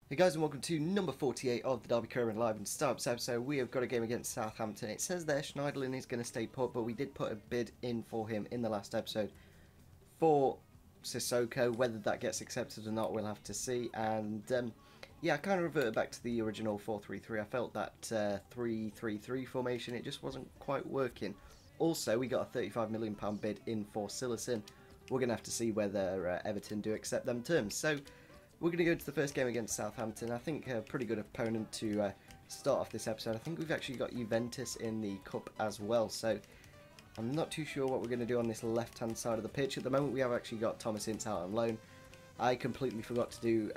Hey guys, and welcome to number 48 of the Derby Current Live. And to start this episode, we have got a game against Southampton. It says there Schneiderlin is going to stay put, but we did put a bid in for him in the last episode for Sissoko. Whether that gets accepted or not, we'll have to see. And yeah, I kind of reverted back to the original 4-3-3. I felt that 3-3-3 formation, it just wasn't quite working. Also, we got a £35 million bid in for Silerson. We're going to have to see whether Everton do accept them terms. So we're going to go to the first game against Southampton. I think a pretty good opponent to start off this episode. I think we've actually got Juventus in the Cup as well, so I'm not too sure what we're going to do on this left-hand side of the pitch. At the moment, we have actually got Thomas Ince out on loan. I completely forgot to do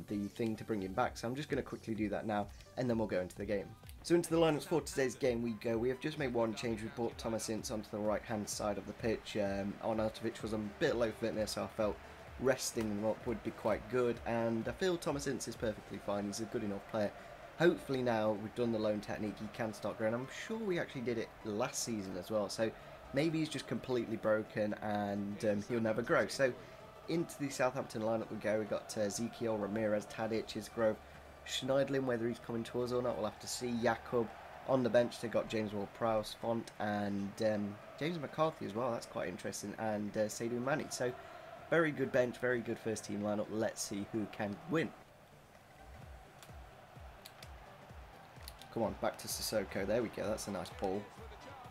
the thing to bring him back, so I'm just going to quickly do that now, and then we'll go into the game. So into the lineups for today's game we go. We have just made one change. We brought Thomas Ince onto the right-hand side of the pitch. Arnautovic was a bit low fitness, so I felt resting him up would be quite good, and I feel Thomas Ince is perfectly fine. He's a good enough player. Hopefully now we've done the loan technique, he can start growing. I'm sure we actually did it last season as well, so maybe he's just completely broken and he'll never grow. So into the Southampton lineup we go. We've got Ezekiel, Ramirez, Tadic, Isgrove, Schneiderlin. Whether he's coming to us or not, we'll have to see. Jakob on the bench. They've got James Ward-Prowse, Font, and James McCarthy as well. That's quite interesting, and Seydou Mani. So very good bench, very good first team lineup. Let's see who can win. Come on, back to Sissoko. There we go. That's a nice ball.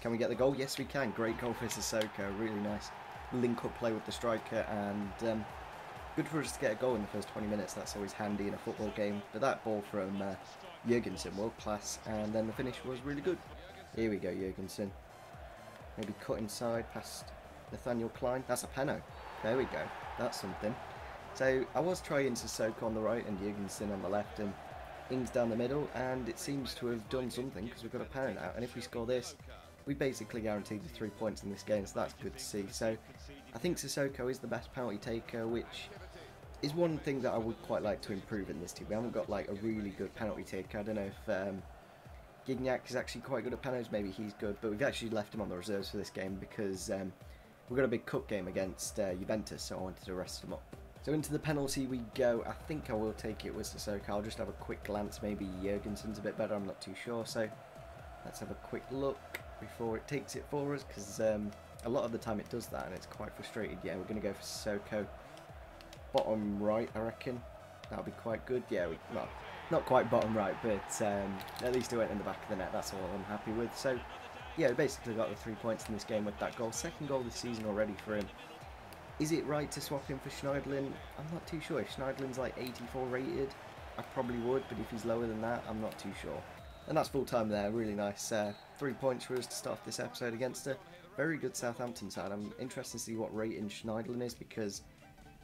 Can we get the goal? Yes, we can. Great goal for Sissoko. Really nice link-up play with the striker, and good for us to get a goal in the first 20 minutes. That's always handy in a football game. But that ball from Jurgensen, world class, and then the finish was really good. Here we go, Jurgensen. Maybe cut inside past Nathaniel Klein. That's a penno. There we go. That's something. So I was trying Sissoko on the right and Jurgensen on the left and Ings down the middle, and it seems to have done something because we've got a penalty now. And if we score this, we basically guaranteed the 3 points in this game, so that's good to see. So I think Sissoko is the best penalty taker, which is one thing that I would quite like to improve in this team. We haven't got like a really good penalty taker. I don't know if Gignac is actually quite good at penalties. Maybe he's good, but we've actually left him on the reserves for this game because we've got a big cup game against Juventus, so I wanted to rest him up. So into the penalty we go. I think I will take it with Sissoko. I'll just have a quick glance. Maybe Jurgensen's a bit better. I'm not too sure. So let's have a quick look before it takes it for us, because a lot of the time it does that and it's quite frustrating. Yeah, we're going to go for Sissoko. Bottom right, I reckon. That'll be quite good. Yeah, well, not quite bottom right, but at least it went in the back of the net. That's all I'm happy with. So yeah, we basically got the 3 points in this game with that goal. Second goal this season already for him. Is it right to swap him for Schneiderlin? I'm not too sure. If Schneiderlin's like 84 rated, I probably would, but if he's lower than that, I'm not too sure. And that's full time there. Really nice. 3 points for us to start this episode against a very good Southampton side. I'm interested to see what rating Schneiderlin is, because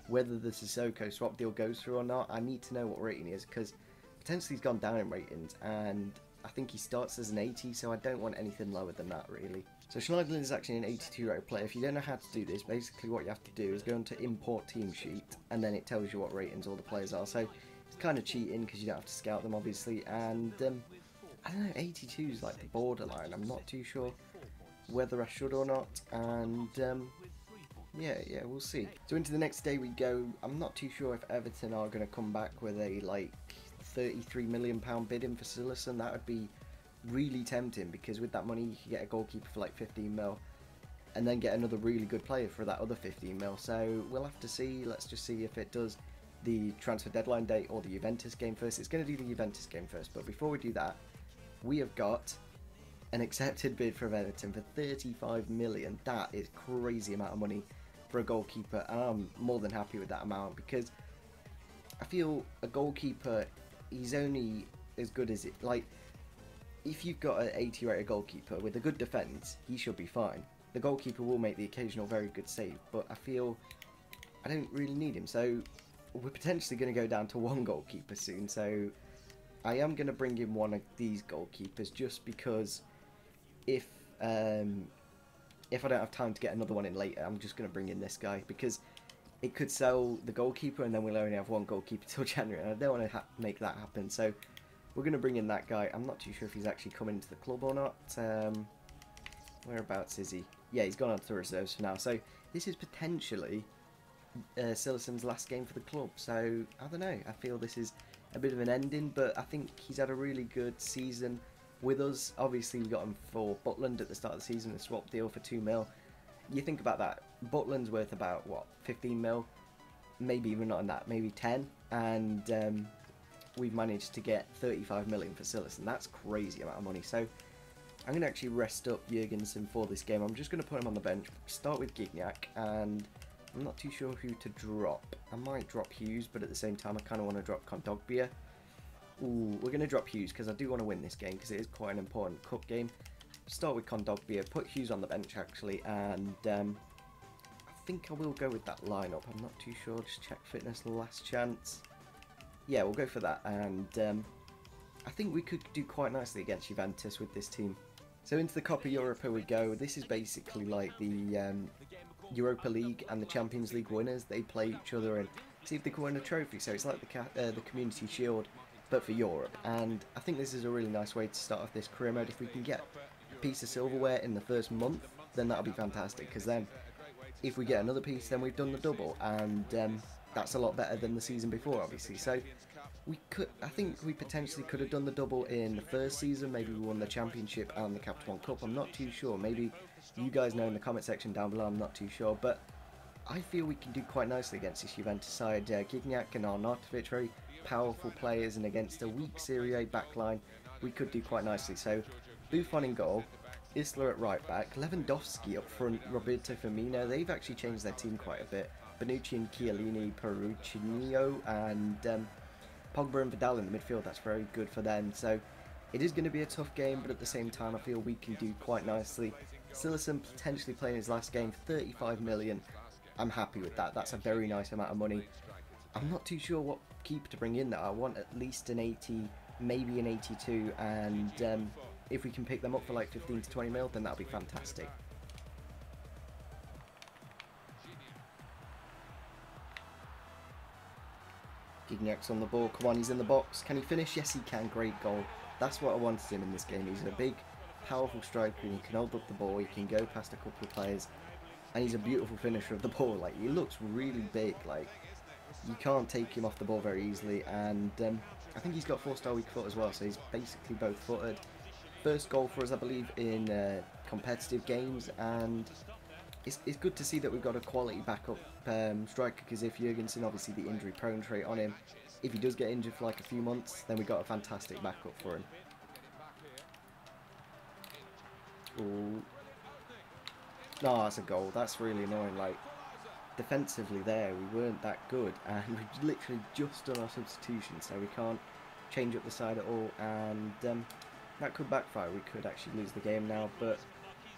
whether the Sissoko swap deal goes through or not, I need to know what rating he is, because potentially he's gone down in ratings, and I think he starts as an 80, so I don't want anything lower than that, really. So Schneiderlin is actually an 82 rated player. If you don't know how to do this, basically what you have to do is go into import team sheet, and then it tells you what ratings all the players are. So it's kind of cheating because you don't have to scout them, obviously, and I don't know, 82 is like the borderline. I'm not too sure whether I should or not, and yeah, we'll see. So into the next day we go. I'm not too sure if Everton are going to come back with a like £33 million bid in for Silerson. That would be really tempting, because with that money you could get a goalkeeper for like 15 mil and then get another really good player for that other 15 mil. So we'll have to see. Let's just see if it does the transfer deadline date or the Juventus game first. It's going to do the Juventus game first, but before we do that, we have got an accepted bid from Everton for 35 million. That is crazy amount of money for a goalkeeper, and I'm more than happy with that amount, because I feel a goalkeeper, he's only as good as it, like, if you've got an 80 rated goalkeeper with a good defence, he should be fine. The goalkeeper will make the occasional very good save, but I feel I don't really need him. So we're potentially going to go down to one goalkeeper soon, so I am going to bring in one of these goalkeepers, just because if I don't have time to get another one in later, I'm just going to bring in this guy, because it could sell the goalkeeper and then we'll only have one goalkeeper till January, and I don't want to make that happen. So we're going to bring in that guy. I'm not too sure if he's actually coming to the club or not. Whereabouts is he? Yeah, he's gone on to reserves for now. So this is potentially Silerson's last game for the club. So I don't know. I feel this is a bit of an ending, but I think he's had a really good season with us. Obviously, we got him for Butland at the start of the season, a swap deal for 2 mil. You think about that, Butland's worth about, what, 15 mil? Maybe even not on that, maybe 10, and we've managed to get 35 million for Silas, and that's crazy amount of money. So I'm going to actually rest up Jurgensen for this game. I'm just going to put him on the bench, start with Gignac, and I'm not too sure who to drop. I might drop Hughes, but at the same time I kind of want to drop Kondogbia. Ooh, we're going to drop Hughes because I do want to win this game because it is quite an important cup game. Start with Kondogbia, put Hughes on the bench actually, and I think I will go with that lineup. I'm not too sure, just check fitness, last chance. Yeah, we'll go for that, and I think we could do quite nicely against Juventus with this team. So into the Copa Europa we go. This is basically like the Europa League and the Champions League winners. They play each other and see if they can win a trophy. So it's like the Community Shield, but for Europe. And I think this is a really nice way to start off this career mode. If we can get a piece of silverware in the first month, then that'll be fantastic. Because then, if we get another piece, then we've done the double, and that's a lot better than the season before, obviously. So I think we potentially could have done the double in the first season. Maybe we won the Championship and the Capital One Cup. I'm not too sure. Maybe you guys know in the comment section down below. I'm not too sure, but I feel we can do quite nicely against this Juventus side. Gignac and Arnautovic, very powerful players, and against a weak Serie A backline, we could do quite nicely. So Buffon in goal, Isla at right back, Lewandowski up front, Roberto Firmino. They've actually changed their team quite a bit. Bonucci and Chiellini, Peruccinio, and Pogba and Vidal in the midfield. That's very good for them. So it is going to be a tough game, but at the same time I feel we can do quite nicely. Silasson potentially playing his last game for 35 million. I'm happy with that. That's a very nice amount of money. I'm not too sure what keeper to bring in though. I want at least an 80, maybe an 82, and if we can pick them up for like 15 to 20 mil, then that'll be fantastic. Gignac's on the ball. Come on, he's in the box. Can he finish? Yes, he can. Great goal. That's what I wanted him in this game. He's a big, powerful striker, and he can hold up the ball. He can go past a couple of players, and he's a beautiful finisher of the ball. Like, he looks really big. Like, you can't take him off the ball very easily, and I think he's got 4-star weak foot as well, so he's basically both-footed. First goal for us, I believe, in competitive games, and it's good to see that we've got a quality backup striker, because if Jurgensen, obviously the injury prone trait on him, if he does get injured for like a few months, then we've got a fantastic backup for him. Ooh. No, that's a goal. That's really annoying. Like, defensively there, we weren't that good, and we've literally just done our substitution, so we can't change up the side at all, and that could backfire. We could actually lose the game now, but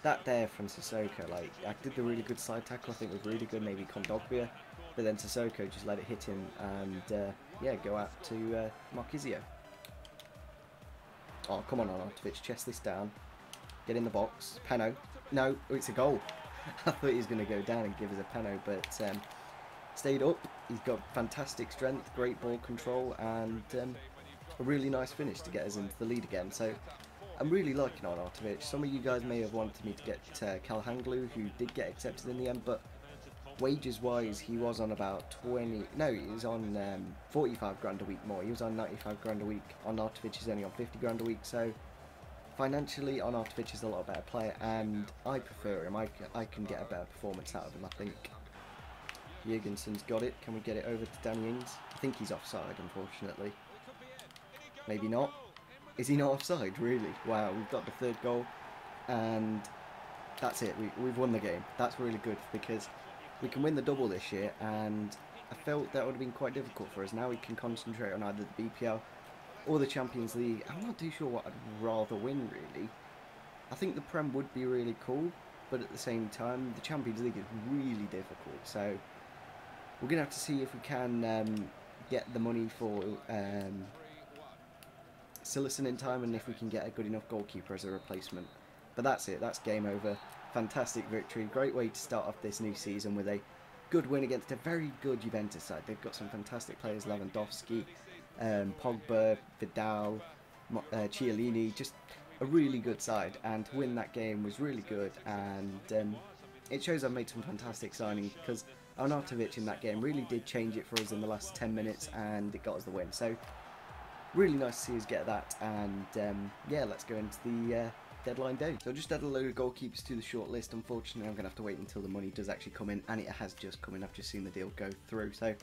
that there from Sissoko, like, I did the really good side tackle, I think was really good, maybe Kondogbia, but then Sissoko just let it hit him, and yeah, go out to Marquisio. Oh, come on, Arnautovic, chest this down, get in the box, Peno, no, oh, it's a goal. I thought he was going to go down and give us a Peno, but stayed up. He's got fantastic strength, great ball control, and a really nice finish to get us into the lead again. So I'm really liking Arnautovic. Some of you guys may have wanted me to get Calhanoglu, who did get accepted in the end, but wages-wise, he was on about 20... No, he was on 45 grand a week more. He was on 95 grand a week. Arnautovic is only on 50 grand a week, so financially, Arnautovic is a lot better player, and I prefer him. I can get a better performance out of him, I think. Jurgensen's got it. Can we get it over to Danny Ings? I think he's offside, unfortunately. Maybe not. Is he not offside? Really? Wow, we've got the third goal, and that's it. We've won the game. That's really good, because we can win the double this year, and I felt that would have been quite difficult for us. Now we can concentrate on either the BPL or the Champions League. I'm not too sure what I'd rather win, really. I think the Prem would be really cool, but at the same time, the Champions League is really difficult. So we're going to have to see if we can get the money for Silasson in time, and if we can get a good enough goalkeeper as a replacement. But that's it. That's game over. Fantastic victory. Great way to start off this new season with a good win against a very good Juventus side. They've got some fantastic players, Lewandowski, Pogba, Vidal, Chiellini, just a really good side, and to win that game was really good, and it shows I've made some fantastic signings, because Arnautovic in that game really did change it for us in the last 10 minutes, and it got us the win. So really nice to see us get that, and yeah, let's go into the deadline day. So I just added a load of goalkeepers to the short list. Unfortunately, I'm going to have to wait until the money does actually come in, and it has just come in. I've just seen the deal go through. So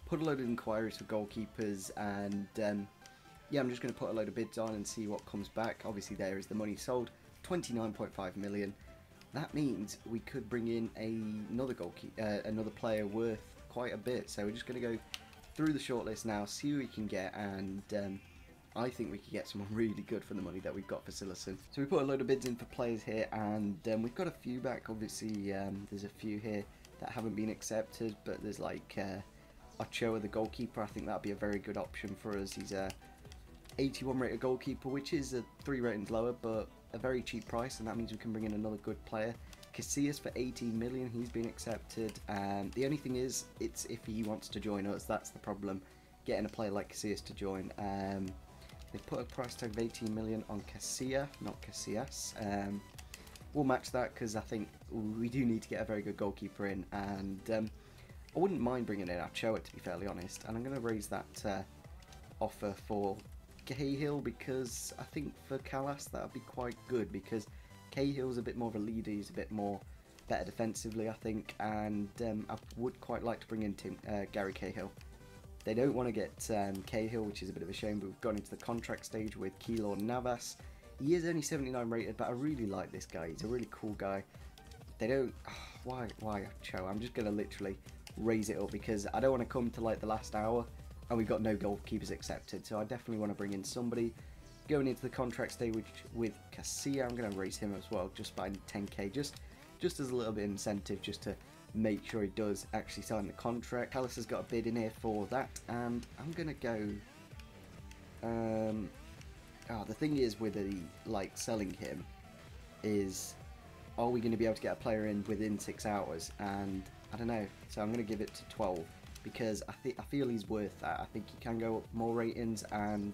put a load of inquiries for goalkeepers, and yeah, I'm just going to put a load of bids on and see what comes back. Obviously, there is the money sold, 29.5 million. That means we could bring in another goalkeeper, another player worth quite a bit. So we're just going to go through the shortlist now, see who we can get, and I think we could get someone really good for the money that we've got for Silerson. So we put a load of bids in for players here, and we've got a few back. Obviously, there's a few here that haven't been accepted, but there's like Ochoa, the goalkeeper. I think that'd be a very good option for us. He's a 81 rated goalkeeper, which is a 3 ratings lower, but a very cheap price, and that means we can bring in another good player. Casillas for 18 million, he's been accepted. The only thing is, it's if he wants to join us, that's the problem, getting a player like Casillas to join. They've put a price tag of 18 million on Casilla, not Casillas. We'll match that because I think we do need to get a very good goalkeeper in, and I wouldn't mind bringing in Ochoa, to be fairly honest, and I'm going to raise that offer for Cahill, because I think for Callas that would be quite good, because Cahill's a bit more of a leader, he's a bit more better defensively, I think, and I would quite like to bring in Gary Cahill. They don't want to get Cahill, which is a bit of a shame, but we've gone into the contract stage with Keylor Navas. He is only 79 rated, but I really like this guy, he's a really cool guy. They don't... why Ochoa? I'm just going to literally raise it up, because I don't want to come to like the last hour and we've got no goalkeepers accepted, so I definitely want to bring in somebody. Going into the contract stage with Casilla, I'm going to raise him as well, just by 10k, just as a little bit of incentive, just to make sure he does actually sign the contract. Callas has got a bid in here for that, and I'm going to go... the thing is with like selling him is, are we going to be able to get a player in within 6 hours? And I don't know, so I'm going to give it to 12, because I feel he's worth that. I think he can go up more ratings, and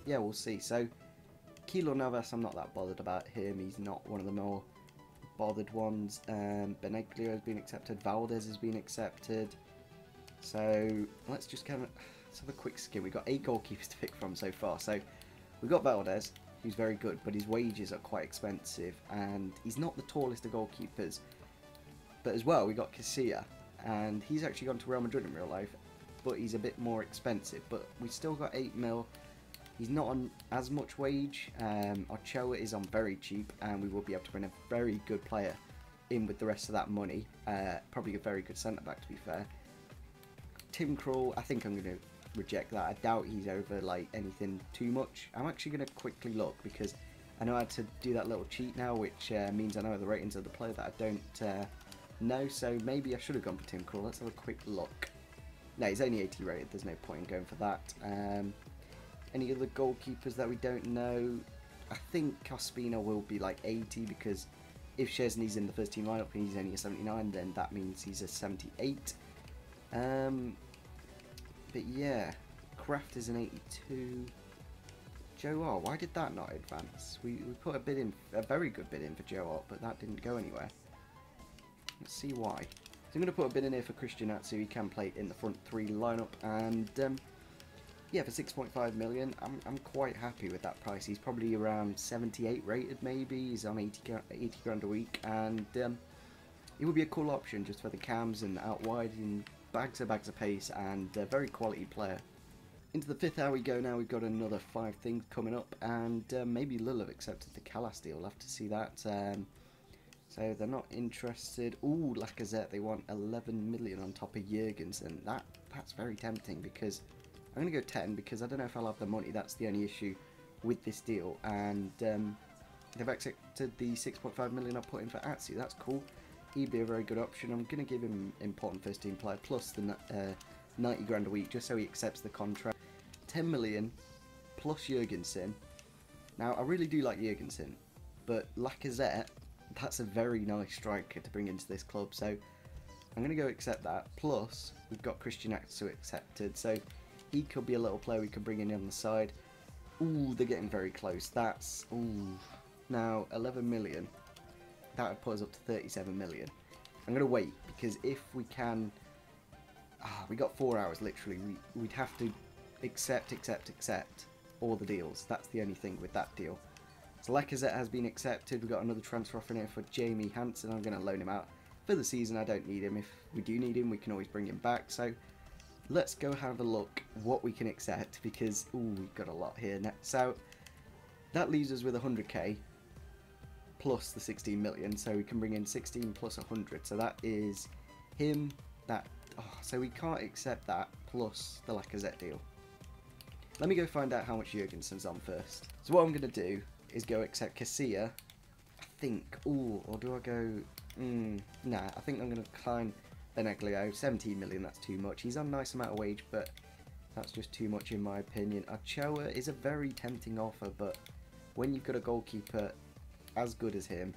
yeah, we'll see. So Keylor Navas, I'm not that bothered about him. He's not one of the more bothered ones. Beneglio has been accepted. Valdez has been accepted. So let's just let's have a quick skim. We've got 8 goalkeepers to pick from so far. So we've got Valdez, who's very good, but his wages are quite expensive, and he's not the tallest of goalkeepers. But as well, we got Casilla, and he's actually gone to Real Madrid in real life, but he's a bit more expensive. But we still got 8 mil. He's not on as much wage. Ochoa is on very cheap, and we will be able to bring a very good player in with the rest of that money. Probably a very good centre back, to be fair. Tim Krul, I think I'm going to reject that. I doubt he's over like anything too much. I'm actually going to quickly look, because I know I had to do that little cheat now, which means I know the ratings of the player that I don't know. So maybe I should have gone for Tim Krul. Let's have a quick look. No, he's only 80 rated. There's no point in going for that. Any other goalkeepers that we don't know? I think Cospina will be like 80, because if Szczesny's in the first team lineup and he's only a 79, then that means he's a 78. But yeah, Kraft is an 82. Joe Art, why did that not advance? We put a bid in, a very good bid in for Joe Art, but that didn't go anywhere. Let's see why. So I'm going to put a bid in here for Christian Atsu. He can play in the front 3 lineup, and yeah, for 6.5 million, I'm quite happy with that price. He's probably around 78 rated, maybe. He's on 80 grand a week, and it would be a cool option just for the cams and out wide, and bags of pace, and a very quality player. Into the 5th hour we go now. We've got another 5 things coming up, and maybe Lille have accepted the Callas deal. We'll have to see that. So they're not interested. Ooh, Lacazette, they want 11 million on top of Jurgensen. That's very tempting, because I'm going to go 10, because I don't know if I'll have the money. That's the only issue with this deal. And they've accepted the 6.5 million I put in for Atsu. That's cool. He'd be a very good option. I'm going to give him important first team player plus the 90 grand a week, just so he accepts the contract. 10 million plus Jurgensen. Now, I really do like Jurgensen, but Lacazette, that's a very nice striker to bring into this club. So I'm going to go accept that. Plus, we've got Christian Atsu accepted. So he could be a little player we could bring in on the side. Ooh, they're getting very close. That's... Ooh. Now, 11 million. That would put us up to 37 million. I'm going to wait, because if we can... we got 4 hours, literally. We'd have to accept all the deals. That's the only thing with that deal. So Lacazette has been accepted. We've got another transfer offer in here for Jamie Hansen. I'm going to loan him out for the season. I don't need him. If we do need him, we can always bring him back. So let's go have a look what we can accept, because we've got a lot here. So that leaves us with 100k plus the 16 million. So we can bring in 16 plus 100. So that is him. So we can't accept that plus the Lacazette deal. Let me go find out how much Jurgensen's on first. So what I'm going to do is go accept Casilla, I think. Or do I go... nah, I think I'm going to decline Beneglio. 17 million, that's too much. He's on a nice amount of wage, but that's just too much in my opinion. Ochoa is a very tempting offer, but when you've got a goalkeeper as good as him,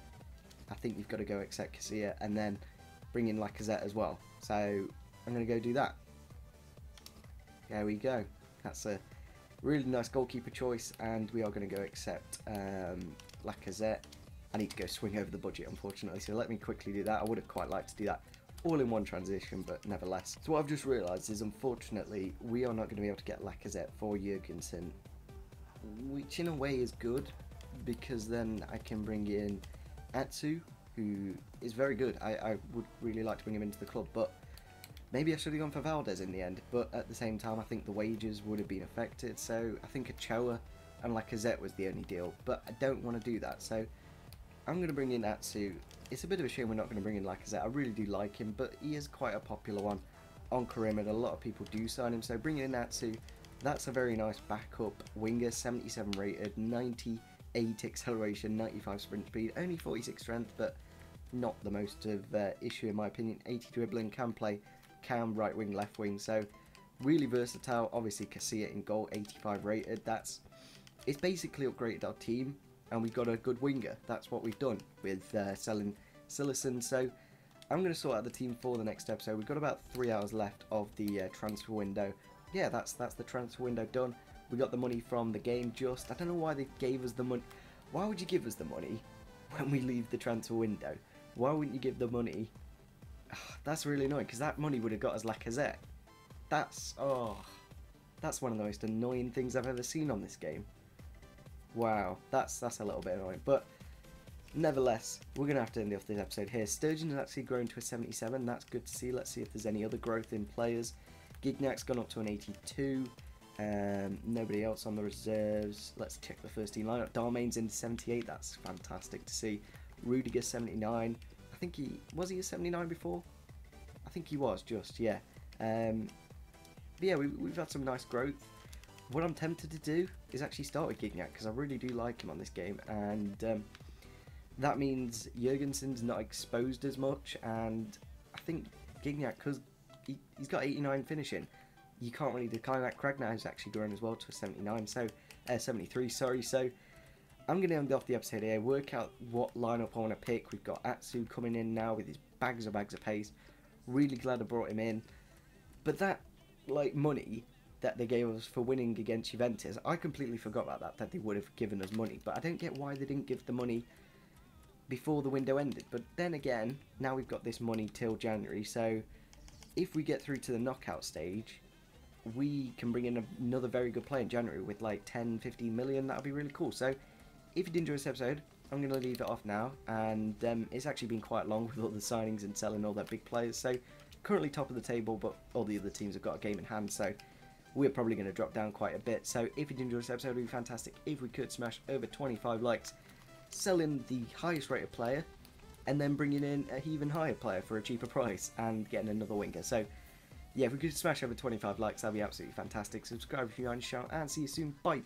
I think you've got to go accept Casilla and then bring in Lacazette as well. So I'm going to go do that. There we go. That's a really nice goalkeeper choice, and we are going to go accept Lacazette. I need to go swing over the budget, unfortunately, so let me quickly do that. I would have quite liked to do that all in one transition, but nevertheless. So what I've just realised is, unfortunately, we are not going to be able to get Lacazette for Jurgensen, which in a way is good, because then I can bring in Atsu, who is very good. I would really like to bring him into the club, but maybe I should have gone for Valdez in the end, but at the same time I think the wages would have been affected, so I think Ochoa and Lacazette was the only deal, but I don't want to do that, so I'm going to bring in Atsu. It's a bit of a shame we're not going to bring in Lacazette. I really do like him, but he is quite a popular one on Karim, and a lot of people do sign him, so bringing in Atsu, that's a very nice backup winger, 77 rated, 98 acceleration, 95 sprint speed, only 46 strength, but not the most of issue in my opinion. 80 dribbling, can play cam, right wing, left wing, so really versatile. Obviously Casilla in goal, 85 rated. It's basically upgraded our team, and we've got a good winger. That's what we've done with selling Sillison. So I'm going to sort out the team for the next episode. We've got about 3 hours left of the transfer window. Yeah, that's the transfer window done. We got the money from the game. Just, I don't know why they gave us the money. Why would you give us the money when we leave the transfer window? Why wouldn't you give the money? That's really annoying, because that money would have got us Lacazette. That's one of the most annoying things I've ever seen on this game. Wow, that's a little bit annoying, but nevertheless, we're going to have to end off this episode here. Sturgeon has actually grown to a 77, that's good to see. Let's see if there's any other growth in players. Gignac's gone up to an 82, nobody else on the reserves. Let's check the first team lineup. Darmain's in 78, that's fantastic to see. Rudiger 79, I think was he a 79 before? I think he was, just, yeah. But yeah, we've had some nice growth. What I'm tempted to do is actually start with Gignac, because I really do like him on this game, and that means Jurgensen's not exposed as much, and I think Gignac, because he's got 89 finishing, you can't really decline that. Kragner has actually grown as well to a 79, so 73, sorry. So I'm going to end off the episode here, work out what lineup I want to pick. We've got Atsu coming in now with his bags of pace. Really glad I brought him in. But that, like, money that they gave us for winning against Juventus, I completely forgot about that they would have given us money. But I don't get why they didn't give the money before the window ended. But then again, now we've got this money till January, so if we get through to the knockout stage, we can bring in another very good player in January with like 10, 15 million. That would be really cool. So if you did enjoy this episode, I'm going to leave it off now, and it's actually been quite long with all the signings and selling all their big players, so currently top of the table, but all the other teams have got a game in hand, so we're probably going to drop down quite a bit. So if you did enjoy this episode, it would be fantastic if we could smash over 25 likes, selling the highest rated player, and then bringing in an even higher player for a cheaper price, and getting another winger. So yeah, if we could smash over 25 likes, that'd be absolutely fantastic. Subscribe if you're on the show, and see you soon. Bye.